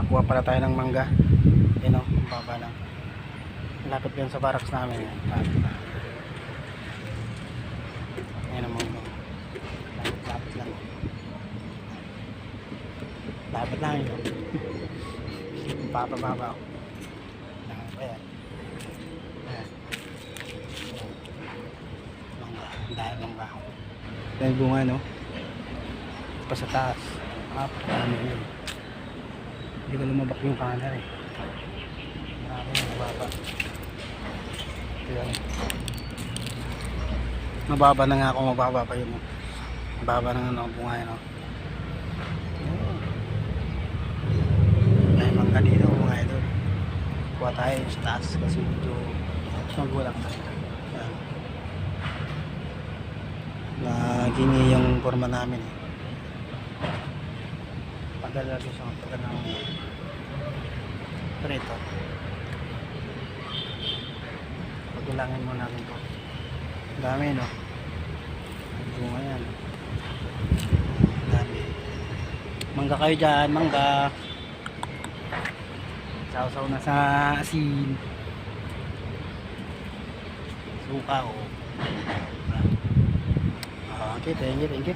Nakakuha pala tayo ng mangga. Yan o, baba lang. Lapit yan sa barracks namin. Lapit na. Yan ang mangga. Lapit lang. Lapit lang yun. Papababa ako. Ayan. Ayan. Mangga. Dahil mangga ako. Yan bunga no. Pa sa taas. Marami yun. Hindi ko lumabak yung kanan eh. Marami yung mababa. Ito yan. Mababa na nga ako. Mababa pa yun. Mababa na nga ako bunga yun. May mangga dito mga idol. Kuha tayo sa taas kasi medyo magulang na. Yan. Nagingi yung forma namin eh. Padala rin sa pagka ng preto. Pagulangin mo natin to. Dami no. Bunga yan. Dami. Mangga kayo dyan, mangga. Sausaw na sa asin. Suka o. Okay, thank you.